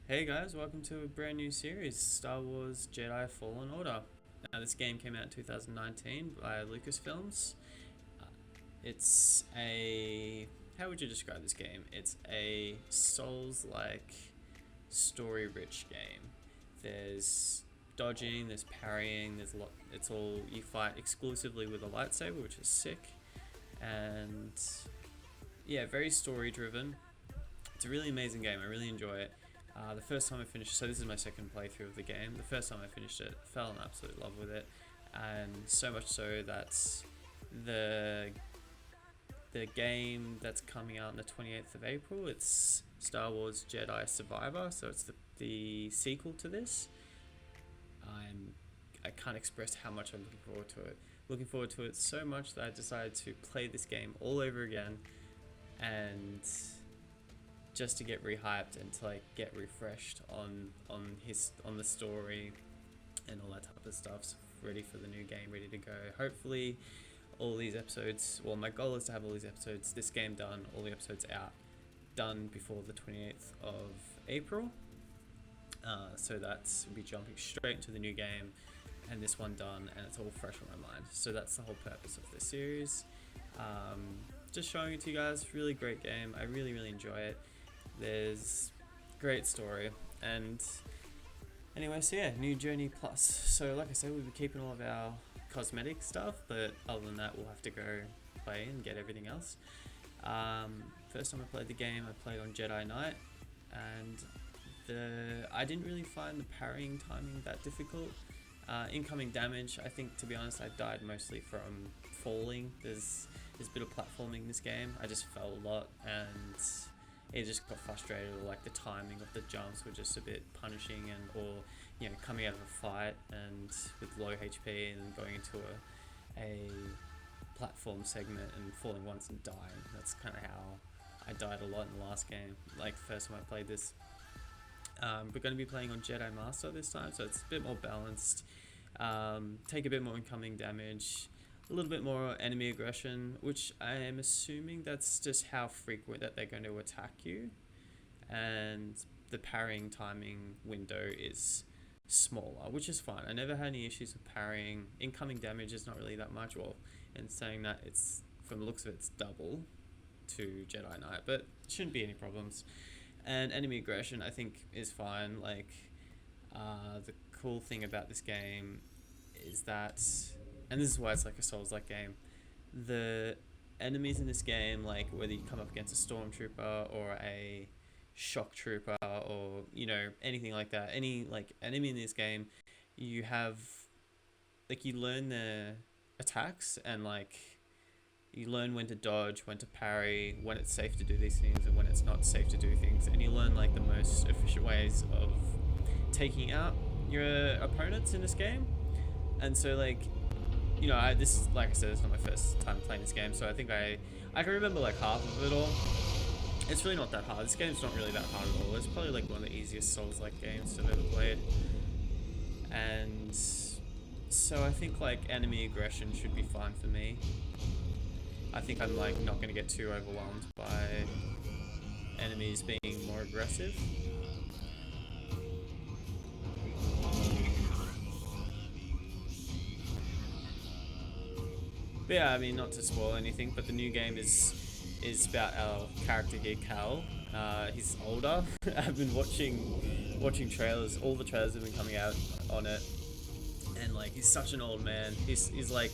Hey guys, welcome to a brand new series, Star Wars Jedi Fallen Order. Now this game came out in 2019 by Lucasfilms. Uh, it's how would you describe this game? It's a Souls-like, story-rich game. There's dodging, there's parrying, it's all, you fight exclusively with a lightsaber, which is sick. And yeah, very story-driven. It's a really amazing game, I really enjoy it. The first time I finished, so this is my second playthrough of the game. The first time I finished it, fell in absolute love with it, and so much so that the game that's coming out on the 28th of April, it's Star Wars Jedi Survivor, so it's the sequel to this. I can't express how much I'm looking forward to it. Looking forward to it so much that I decided to play this game all over again, and just to get rehyped and to like get refreshed on the story and all that type of stuff. So ready for the new game, ready to go. Hopefully all these episodes, well, my goal is to have all these episodes, this game done, all the episodes out, done before the 28th of April. So that's be jumping straight into the new game and this one done, and it's all fresh on my mind. So that's the whole purpose of this series. Just showing it to you guys. Really great game. I really enjoy it. There's great story, and anyway, so yeah, new Journey Plus. So like I said, we'll be keeping all of our cosmetic stuff, but other than that, we'll have to go play and get everything else. First time I played the game, I played on Jedi Knight, and I didn't really find the parrying timing that difficult. Incoming damage, I think, to be honest, I died mostly from falling. There's a bit of platforming in this game. I just fell a lot, and it just got frustrated, or like the timing of the jumps were just a bit punishing, and or coming out of a fight and with low HP and going into a platform segment and falling once and dying. That's kind of how I died a lot in the last game, like the first time I played this. We're going to be playing on Jedi Master this time, so it's a bit more balanced. Take a bit more incoming damage, a little bit more enemy aggression, which I am assuming that's just how frequent that they're going to attack you, and the parrying timing window is smaller, which is fine. I never had any issues with parrying. Incoming damage is not really that much, well, and saying that, it's, from the looks of it, it's double to Jedi Knight, but shouldn't be any problems. And enemy aggression, I think, is fine. Like, the cool thing about this game is that, and this is why it's like a Souls-like game, the enemies in this game, like whether you come up against a stormtrooper or a shock trooper or anything like that, any like enemy in this game, you have like, you learn their attacks, and like you learn when to dodge, when to parry, when it's safe to do these things and when it's not safe to do things, and you learn like the most efficient ways of taking out your opponents in this game. And so like, this, like I said, it's not my first time playing this game, so I think I can remember like half of it all. It's really not that hard. This game's not really that hard at all. It's probably like one of the easiest Souls-like games I've ever played. And so I think like enemy aggression should be fine for me. I think I'm like not going to get too overwhelmed by enemies being more aggressive. But yeah, I mean, not to spoil anything, but the new game is about our character here, Cal. He's older. I've been watching trailers. All the trailers have been coming out on it, and like, he's such an old man. He's like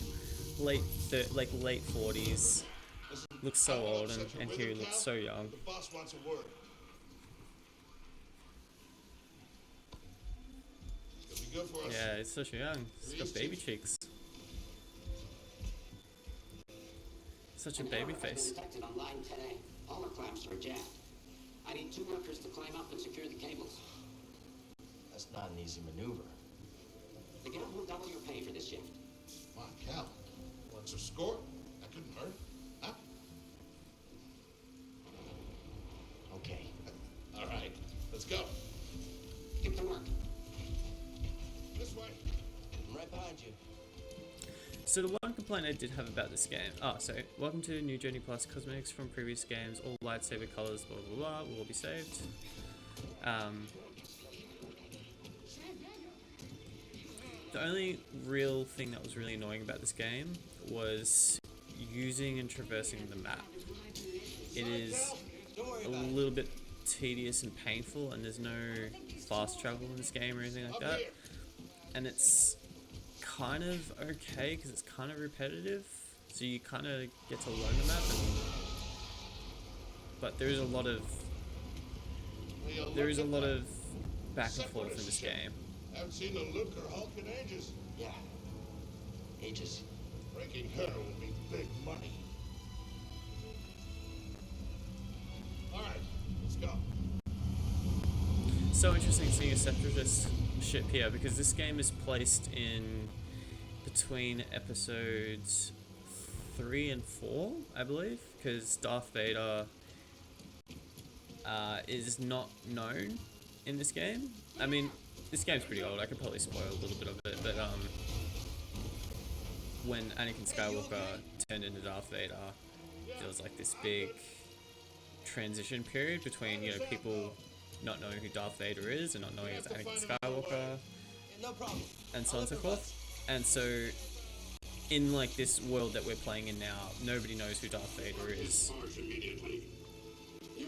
late 40s. Looks so old, and here he looks so young. The boss wants a word. It'll be good for us. Yeah, he's so young. He's got baby cheeks. Such a baby face. Detected on line 10A. All the clamps are jammed. I need 2 workers to climb up and secure the cables. That's not an easy maneuver. The gal will double your pay for this shift. Come on, Cal. What's her score? That couldn't hurt. Huh? Okay. All right. Let's go. Get to work. This way. I'm right behind you. So the one complaint I did have about this game, so welcome to New Journey Plus, cosmetics from previous games, all lightsaber colors, blah blah blah, will all be saved. The only real thing that was really annoying about this game was using and traversing the map. It is Don't worry a about it. little bit tedious and painful, and there's no fast travel in this game or anything like that. And it's kind of okay because it's kind of repetitive, so you kind of get to learn the map. But there is a lot of back and forth in this game. Haven't seen a Luke or Hulk in ages. Yeah. Ages. Breaking her will be big money. Alright, let's go. So interesting seeing a separatist ship here, because this game is placed in between episodes 3 and 4, I believe, because Darth Vader is not known in this game. I mean, this game's pretty old, I could probably spoil a little bit of it, but when Anakin Skywalker turned into Darth Vader, there was like this big transition period between, you know, people not knowing who Darth Vader is and not knowing it's Anakin Skywalker, No problem. and so on and so forth. And so, in like this world that we're playing in now, nobody knows who Darth Vader is.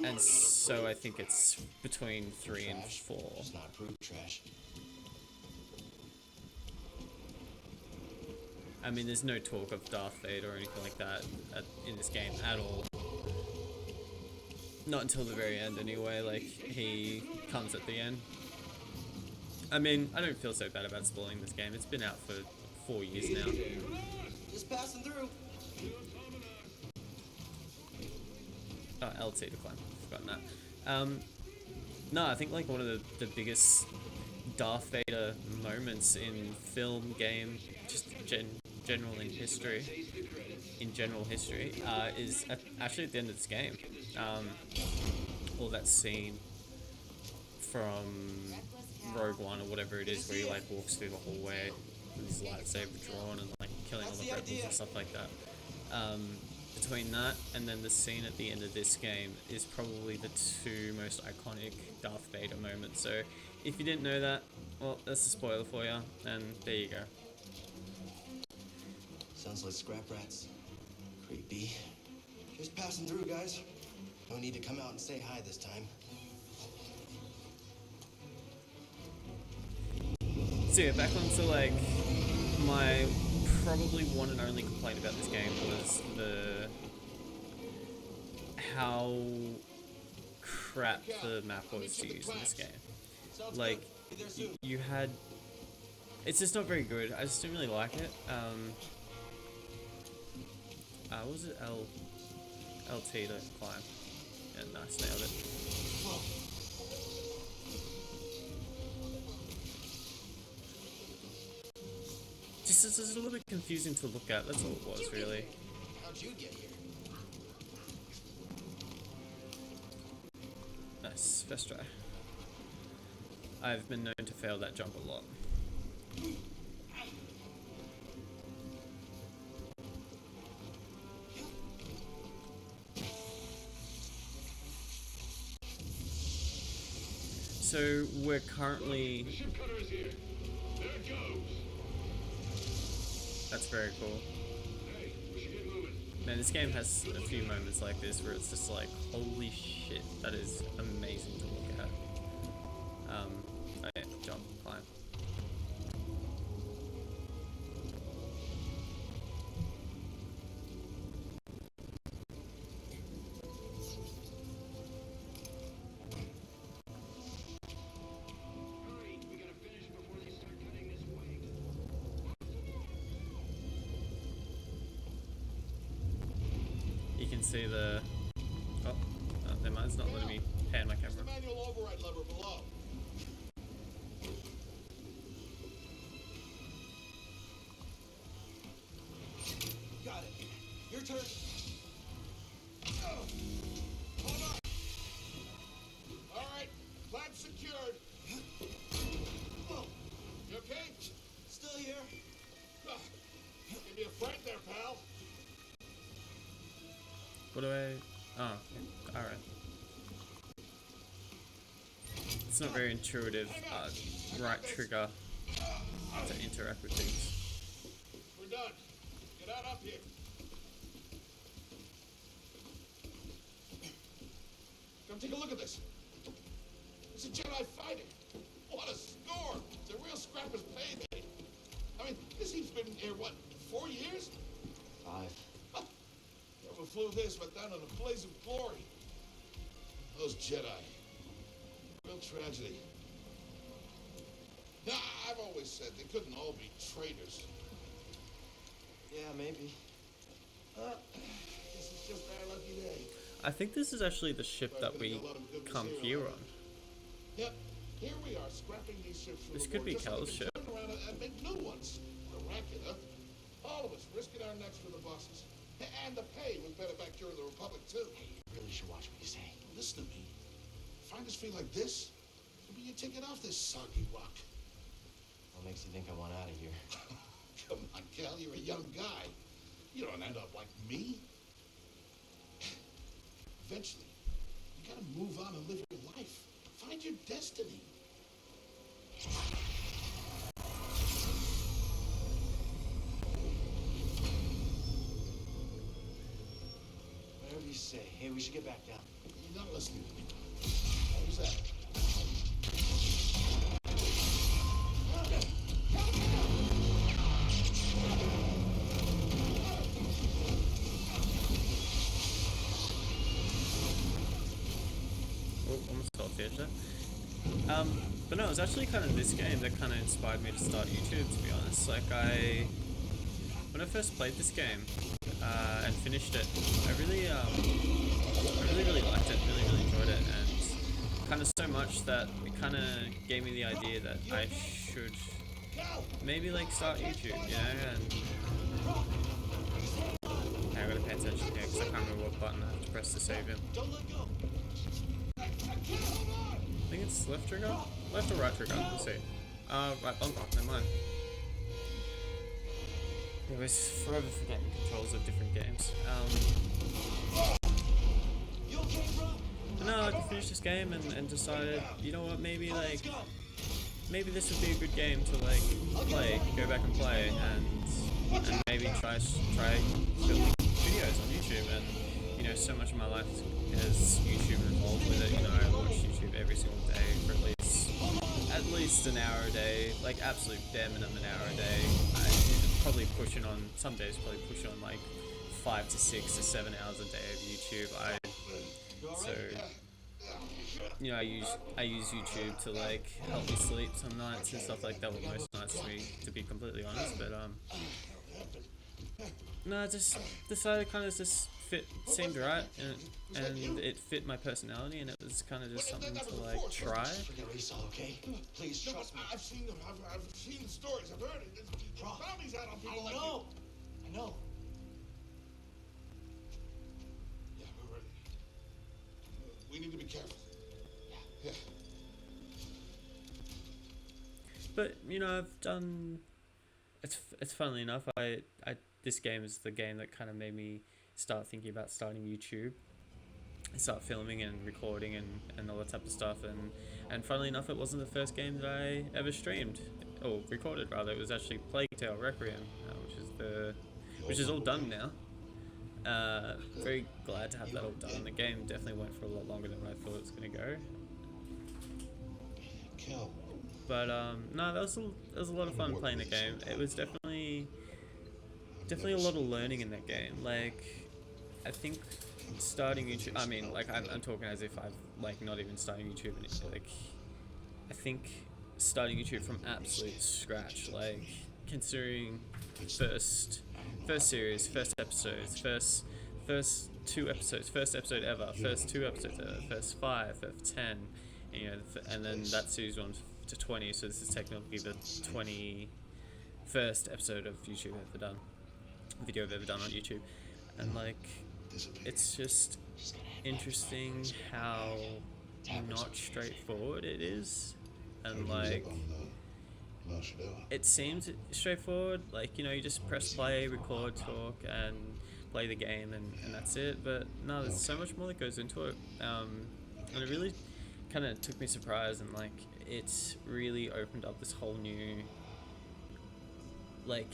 And so I think it's between 3 and 4. It's not approved trash. I mean, there's no talk of Darth Vader or anything like that in this game at all. Not until the very end anyway, like, he comes at the end. I mean, I don't feel so bad about spoiling this game. It's been out for 4 years now. Just passing through. Oh, LT to climb. Forgotten that. No, I think like one of the biggest Darth Vader moments in film, game, just general history, is actually at the end of this game. All that scene from Rogue One or whatever it is, where he like walks through the hallway with his lightsaber drawn and like killing all the rebels and stuff like that. Between that and then the scene at the end of this game is probably the two most iconic Darth Vader moments. So if you didn't know that, well, that's a spoiler for you, and there you go. Sounds like scrap rats. Creepy. Just passing through, guys. No need to come out and say hi this time. So yeah, back onto like my probably one and only complaint about this game was how crap the map was to use in this game. Like, you had, it's just not very good. I just didn't really like it. What was it? LT to climb. Yeah, nice, nailed it. Just it's a little bit confusing to look at. That's all it was, really. How'd you get here? Nice, first try. I've been known to fail that jump a lot. So we're currently. The ship cutter is here. There it goes. That's very cool. Hey, we should get moving. Man, this game has a few moments like this where it's just like, holy shit, that is amazing to look at. Oh yeah, jump, climb. Hurry, we gotta finish before they start cutting this wing. You can see the. Oh, never mind, it's not letting me pan my The camera. manual override lever below. Got it. Your turn. Hold on. All right, clamp secured. You okay? Still here. Give me a fright there, pal. What do I. Oh, okay. Alright. It's not very intuitive, right trigger to interact with things. We're done. Get out up here. Come take a look at this. It's a Jedi fighter. What a score! It's a real scrapper's payday. I mean, this thing's been here, what, 4 years? 5. Never flew this, but down in a blaze of glory. Those Jedi. Real tragedy. Nah, I've always said they couldn't all be traitors. Yeah, maybe. This is just our lucky day. I think this is actually the ship that we come here on. Yep, here we are, scrapping these ships from This the could war be just so we Cal's can ship. turn around and make new ones. What a racket, huh? All of us risking our necks for the bosses. And the pay was better back during the Republic, too. Hey, you really should watch what you say. Listen to me. Find us feel like this, it'll be your ticket off this soggy rock. What makes you think I want out of here? Come on, Cal, you're a young guy. You don't end up like me. Eventually, you gotta move on and live your life. Find your destiny. Whatever you say. Hey, we should get back down. You're not listening to me. Who's that? Oh, almost fell off the edge there. But no, it was actually kind of this game that kind of inspired me to start YouTube, to be honest. Like, when I first played this game and finished it, I really liked it, really enjoyed it, and kind of so much that it kind of gave me the idea that I should maybe like start YouTube, you know, and okay, I gotta pay attention here because I can't remember what button I have to press to save him. Don't let go. I think it's left trigger? Left or right trigger? Let's see. Right bumper, never mind. I was forever forgetting controls of different games. You okay, bro? No, I finished this game and decided, you know what, maybe like, maybe this would be a good game to like play, go back and play, and maybe try filming videos on YouTube. And you know, so much of my life is YouTube involved with it. You know, I watch YouTube every single day for at least an hour a day, like absolute bare minimum an hour a day. I probably pushing on some days, probably pushing on like 5 to 6 to 7 hours a day of YouTube. So you know, I use YouTube to like help me sleep some nights and stuff like that. Well, most nights, to be completely honest. But no, I just decided kind of just seemed right, and it fit my personality, and it was kind of just something to like try. Forget what you saw, okay? Please trust me. I've seen them. I've seen the stories. I've heard it. There's bounties out on people like you. I know. Yeah, we're ready. We need to be careful. Yeah. But you know, I've done. It's funnily enough, this game is the game that kind of made me start thinking about starting YouTube, start filming and recording and all that type of stuff. And funnily enough, it wasn't the first game that I ever streamed or recorded. Rather, it was actually Plague Tale Requiem, which is all done now. Very glad to have that all done. The game definitely went for a lot longer than I thought it was going to go. Cal. But no, that was a lot of fun playing the game. It was definitely a lot of learning in that game. Like, I think starting YouTube, I mean, like, I'm talking as if I've like not even starting YouTube, and like, I think starting YouTube from absolute scratch, like considering first series, first episodes, first 2 episodes, first episode ever, first 2 episodes ever, first 5, first 10, you know, and then that series went to 20. So this is technically the 21st episode of YouTube I've ever done, video I've ever done on YouTube, and like, it's just interesting how not straightforward it is, and like, it seems straightforward, like, you know, you just press play, record, talk, and play the game, and that's it. But no, there's so much more that goes into it, and it really kind of took me surprise, and like, it's really opened up this whole new like,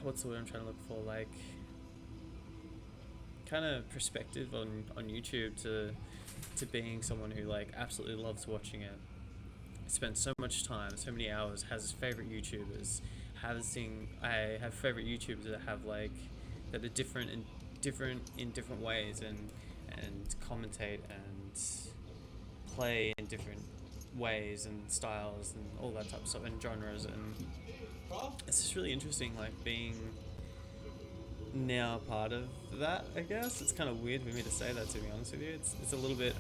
what's the word I'm trying to look for, like, kind of perspective on YouTube to being someone who like absolutely loves watching it, spends so much time, so many hours, has favorite YouTubers, I have favorite YouTubers that have like that are different in different ways and commentate and play in different ways and styles and all that type of stuff and genres, and it's just really interesting like being now part of that. I guess it's kind of weird for me to say that, to be honest with you. It's a little bit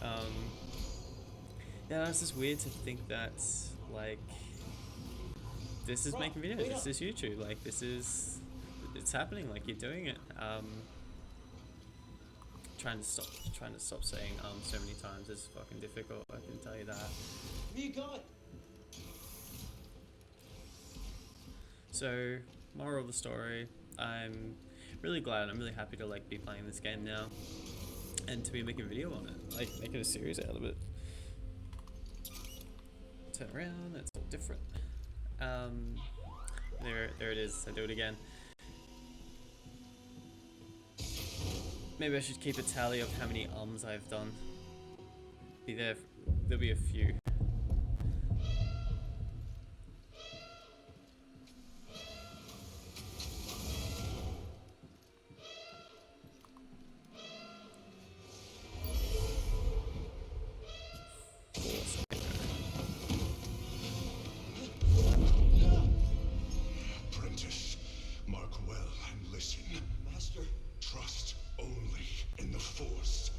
yeah, it's just weird to think that like this is making videos, this is YouTube, like it's happening, like you're doing it. Trying to stop saying so many times is fucking difficult, I can tell you that. Where you going? So, moral of the story, I'm really glad, I'm really happy to like be playing this game now and to be making a video on it, like making a series out of it. Turn around, it's all different. There it is, I do it again. Maybe I should keep a tally of how many I've done. There'll be a few. Apprentice, mark well and listen. Master. Trust only in the Force.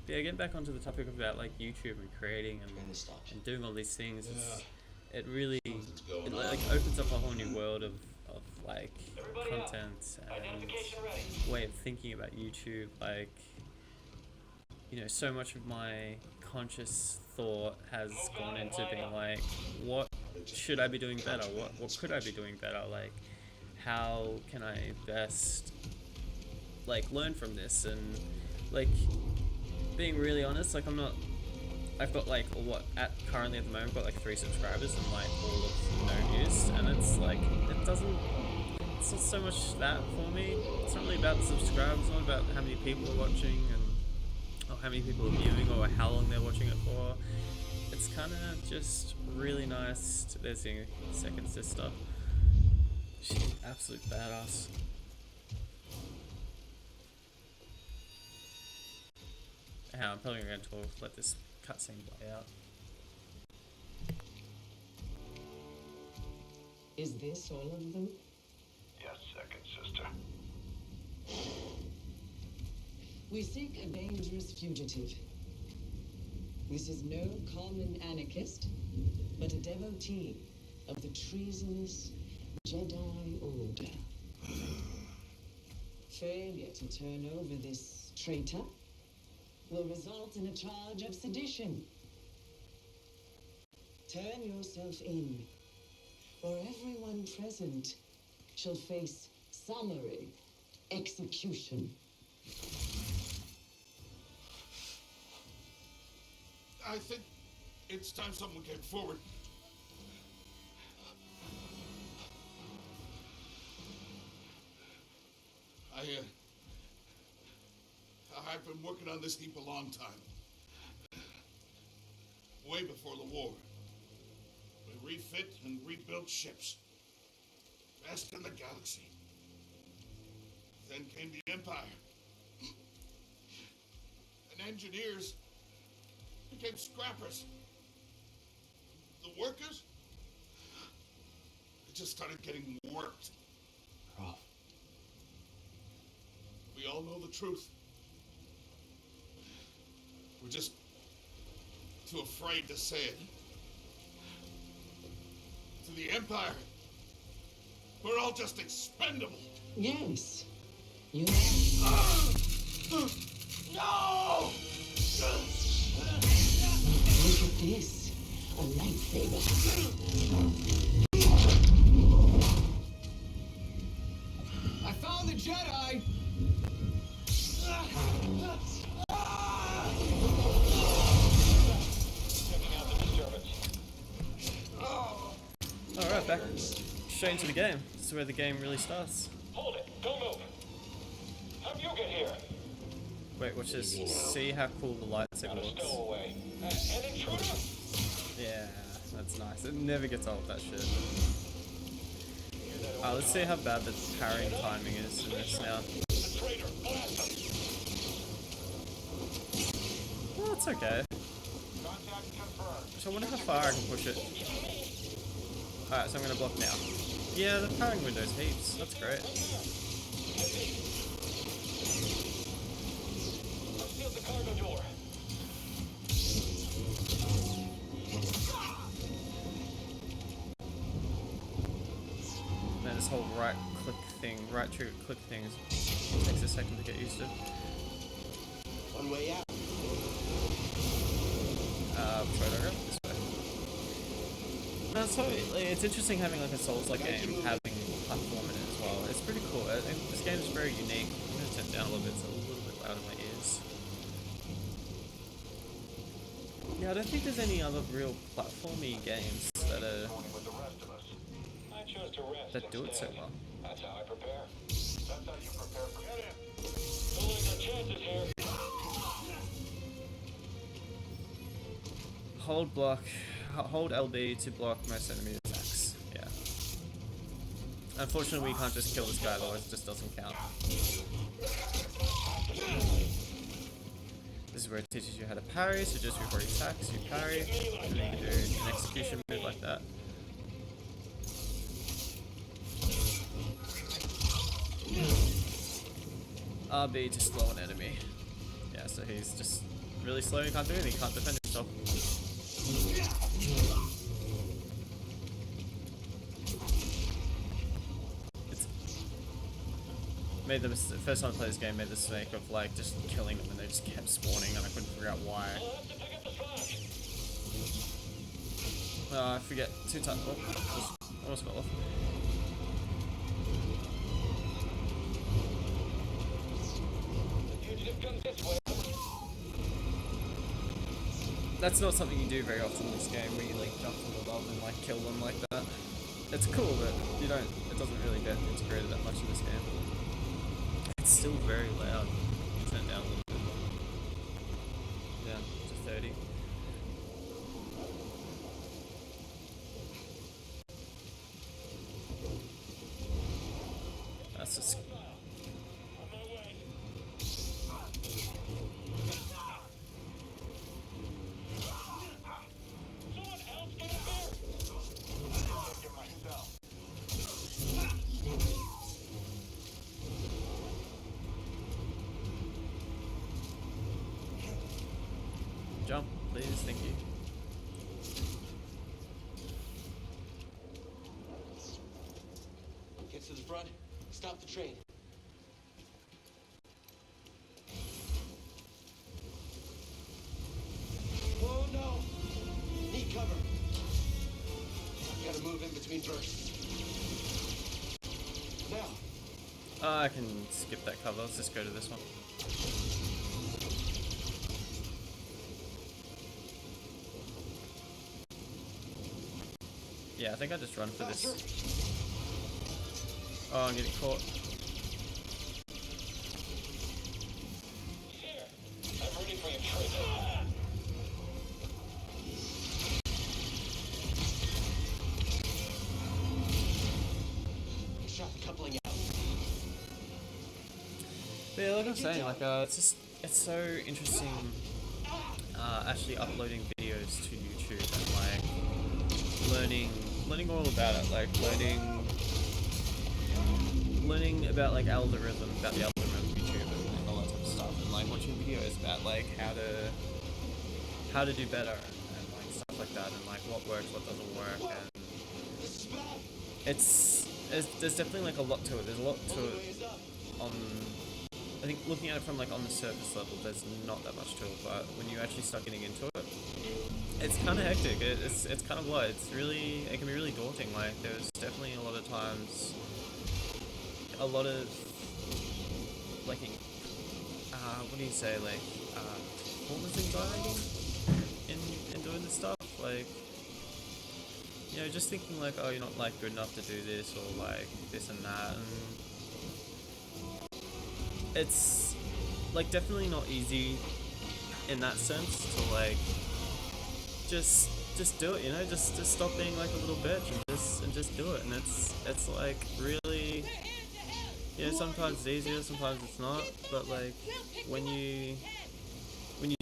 Yeah, getting back onto the topic about like YouTube and creating Really stopped. and doing all these things, it going like opens up a whole new world of like content and way of thinking about YouTube. Like, you know, so much of my conscious thought has gone into being like, what should I be doing better? What could I be doing better? Like, how can I best like learn from this? And like, being really honest, like I've got like currently at the moment I've got like 3 subscribers and like all of no views, and it's like it's not so much that for me. It's not really about the subscribers, it's not about how many people are watching or how many people are viewing or how long they're watching it for. It's kind of just really nice. There's the second sister. She's an absolute badass. I'm probably going to let this cutscene play out. Is this all of them? Yes, second sister. We seek a dangerous fugitive. This is no common anarchist, but a devotee of the treasonous Jedi Order. Failure to turn over this traitor will result in a charge of sedition. Turn yourself in, or everyone present shall face summary execution. I think it's time someone came forward. I've been working on this heap a long time. Way before the war. We refit and rebuilt ships. Best in the galaxy. Then came the Empire. And engineers became scrappers. The workers, they just started getting worked. Prof. We all know the truth. We're just too afraid to say it. To the Empire, we're all just expendable. Yes, you No! look at this, a lightsaber. I found the Jedi! Checking out back straight into the game. This is where the game really starts. Hold it. Don't move. How'd you get here? Wait, watch this. See how cool the lightsaber Not a looks. stowaway. An intruder? Yeah, that's nice. It never gets old, that shit. Let's see how bad the parrying timing is in this now. The traitor. Blast him. Well, it's okay. Contact confirmed. So I wonder how far I can push it. Alright, so I'm gonna block now. Yeah, the parrying window's heaps. That's great. I've sealed the cargo door. Man, this whole right click thing, right trigger click thing takes a second to get used to. One way out. Which way do I go? This way. No, so it's interesting having like a Souls-like game, having platform in it as well. It's pretty cool. I think this game is very unique. I'm gonna turn it down a little bit, it's a little bit loud in my ears. Yeah, I don't think there's any other real platformy games that are With the rest of us. I chose to rest that do it so instead. well. That's how I prepare. That's how you prepare for get in. Don't lose our chances here. Hold LB to block most enemy attacks. Yeah. Unfortunately, we can't just kill this guy, otherwise it just doesn't count. This is where it teaches you how to parry, so just before he attacks, you parry, and then you can do an execution move like that. RB to slow an enemy. Yeah, so he's just really slow, he can't do anything, he can't defend himself. It's made the first time I played this game, made the mistake of like just killing them and they just kept spawning and I couldn't figure out why. I'll have to pick up the slack. I forget 2 times. Oh, almost fell off. The fugitive comes this way. That's not something you do very often in this game, where you like jump from above and like kill them like that. It's cool, but you don't. It doesn't really get integrated that much in this game. It's still very loud. Turn it down a little bit. Yeah, to 30. That's just. On my way. Someone else get up here. Get myself. Jump, please, thank you. Get to the front. Stop the train. Oh no! Need cover. Gotta move in between bursts. Now. I can skip that cover. Let's just go to this one. Yeah, I think I just run for this. Oh, I'm getting caught. Here. I'm ready for your traitor. Shot the coupling out. But yeah, like I'm saying, like it's so interesting actually uploading videos to YouTube and like learning all about it, like learning about like algorithm, about the algorithm of YouTube and all that type of stuff, and like watching videos about like how to do better and like stuff like that, and like what works, what doesn't work, and there's definitely like a lot to it. There's a lot to it on. I think looking at it from like on the surface level, there's not that much to it, but when you actually start getting into it, it's kind of hectic. It's kind of what it's really. It can be really daunting. Like there's definitely a lot of times, a lot of like, what do you say, like performance anxiety in doing this stuff. Like you know, just thinking like, oh, you're not like good enough to do this, or like this and that, and it's like definitely not easy in that sense to like just do it, you know, just stop being like a little bitch and just do it. And it's like really, you know, sometimes it's easier, sometimes it's not, but like when you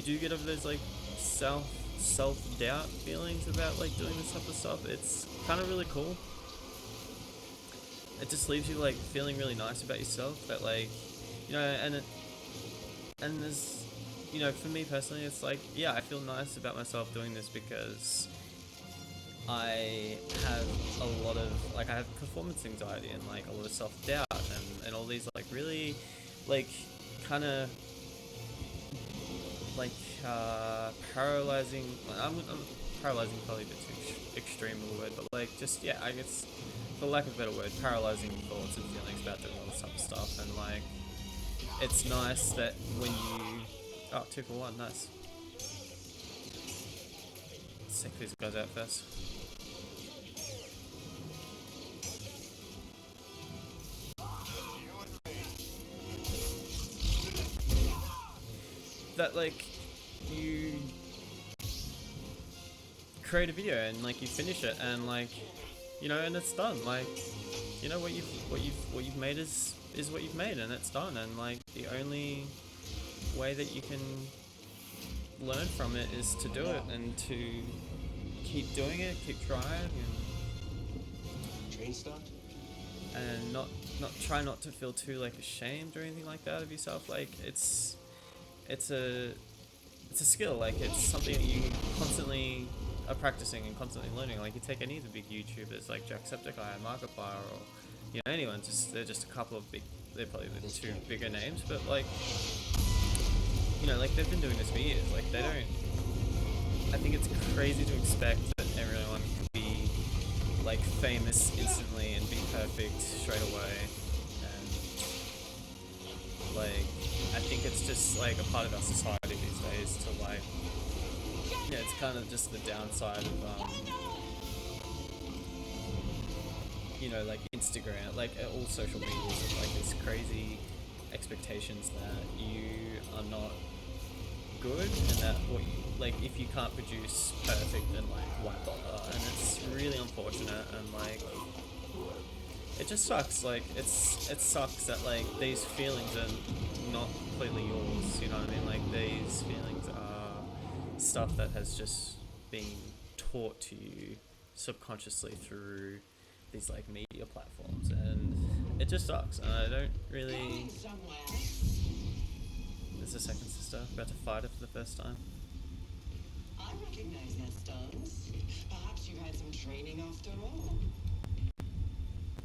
do get over those like self-doubt feelings about like doing this type of stuff, it's kind of really cool. It just leaves you like feeling really nice about yourself, that like, you know, and there's, you know, for me personally, it's like, yeah, I feel nice about myself doing this because I have a lot of, like, I have performance anxiety and like a lot of self-doubt and all these like really like kind of like paralyzing, paralyzing probably a bit too extreme of a word, but like just, yeah, I guess for lack of a better word, paralyzing thoughts and feelings about doing all this type of stuff. And like it's nice that when you, oh, 2 for 1, nice. Let's check these guys out first. That like you create a video and like you finish it and like, you know, and it's done. Like, you know, what you've made is what you've made, and it's done. And like the only way that you can learn from it is to do it and to keep doing it, keep trying, and Train stopped? and not try not to feel too like ashamed or anything like that of yourself. Like it's a skill. Like it's something that you constantly are practicing and constantly learning. Like you take any of the big YouTubers like Jacksepticeye, Markiplier, or you know, anyone. They're just a couple of big. They're probably the 2 bigger names, but like, you know, like they've been doing this for years. Like they don't. I think it's crazy to expect that everyone can be like famous instantly and be perfect straight away. And like, I think it's just like a part of our society these days to like, yeah, it's kind of just the downside of you know, like Instagram, like all social media is like this crazy expectations that you are not good, and that what you, like if you can't produce perfect, then like why bother? And it's really unfortunate, and like it just sucks. Like it sucks that like these feelings are not completely yours, you know what I mean? Like these feelings are stuff that has just been taught to you subconsciously through these like media platforms, and it just sucks. And I don't really. There's a second sister about to fight it for the first time. I recognize that stance. Perhaps you've had some training after all.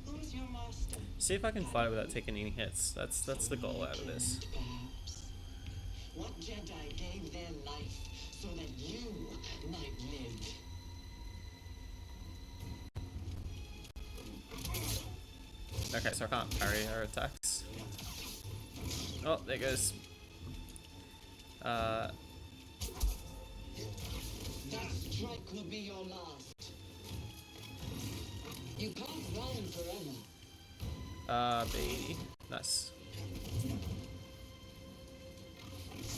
Who's your master? See if I can fight it without taking any hits. That's the goal out of this. Perhaps. What Jedi gave their life so that you might live? Okay, so I can't parry her attacks. Oh, there goes. That strike will be your last. You can't run forever. B. Nice.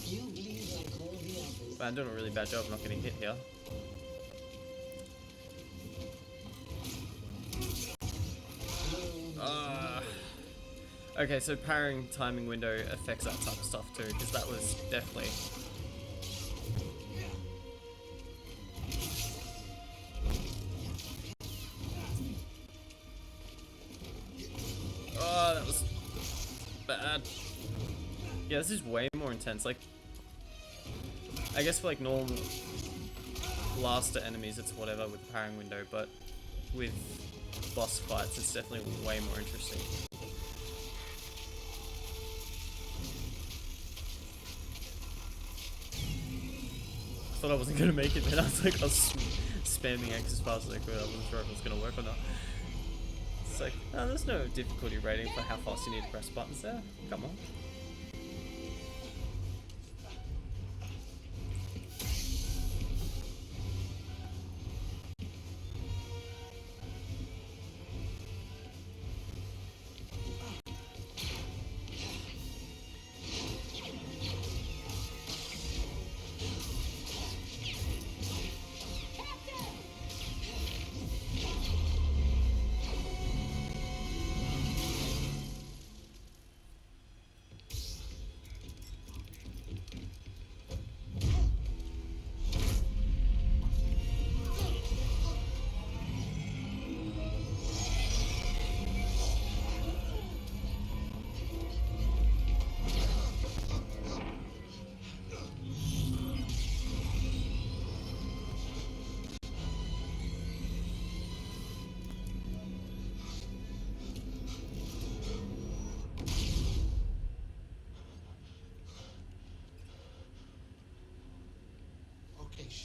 You bleed like all the others. Man, I'm doing a really bad job of not getting hit here. Okay, so parrying timing window affects that type of stuff too, because that was definitely. Oh, that was bad. Yeah, this is way more intense. Like, I guess for like normal blaster enemies, it's whatever with the parrying window, but with boss fights, it's definitely way more interesting. I thought I wasn't gonna make it, then I was like, I was spamming X as fast as I could. I wasn't sure if it was gonna work or not. It's like, oh, there's no difficulty rating for how fast you need to press buttons there. Come on.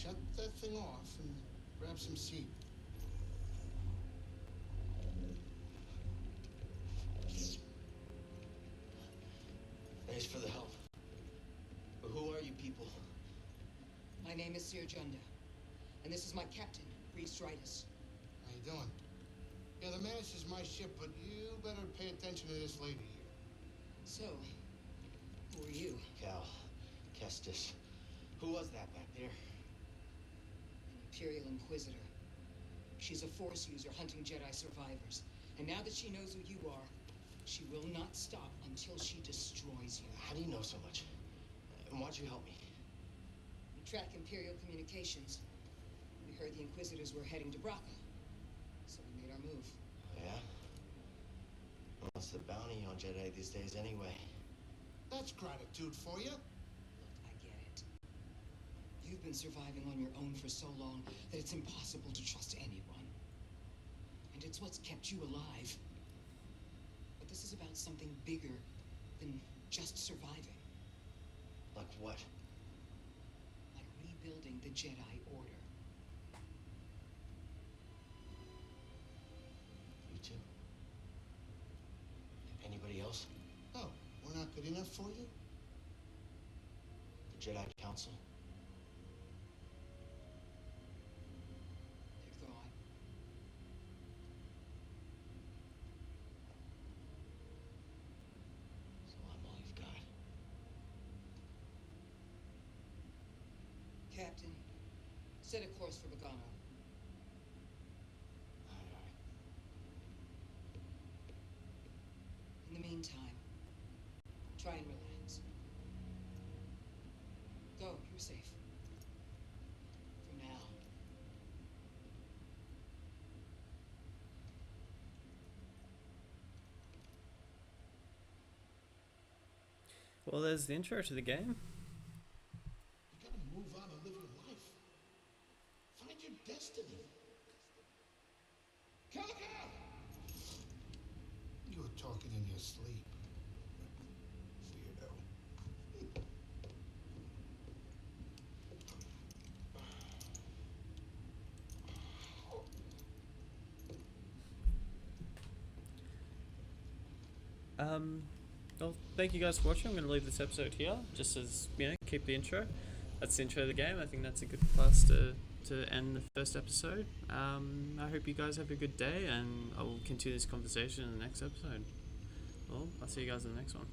shut that thing off and grab some seat. Thanks for the help. But who are you people? My name is Sir Junda, and this is my captain, Priest Ritus. How you doing? Yeah, the Mantis is my ship, but you better pay attention to this lady here. So, who are you? Cal. Kestis. Who was that back there? An Imperial Inquisitor. She's a Force user hunting Jedi survivors. And now that she knows who you are, she will not stop until she destroys you. How do you know so much? And why'd you help me? We track Imperial communications. We heard the Inquisitors were heading to Braca, so we made our move. Yeah? What's the bounty on Jedi these days anyway? That's gratitude for you. Look, I get it. You've been surviving on your own for so long that it's impossible to trust anyone. And it's what's kept you alive. But this is about something bigger than just surviving. Like what? Like rebuilding the Jedi Order. You too? Anybody else? Oh, we're not good enough for you? The Jedi Council? They're gone. So I'm all you've got. Captain, set a course for Bogano. Aye. In the meantime, try and relax. Go, you're safe. For now. Well, there's the intro to the game. You gotta move on and live your life. Find your destiny. Calico! You were talking in your sleep. Weirdo. Well, thank you guys for watching. I'm going to leave this episode here, just as, keep the intro. That's the intro of the game. I think that's a good place to end the first episode. I hope you guys have a good day, and I will continue this conversation in the next episode. Well, I'll see you guys in the next one.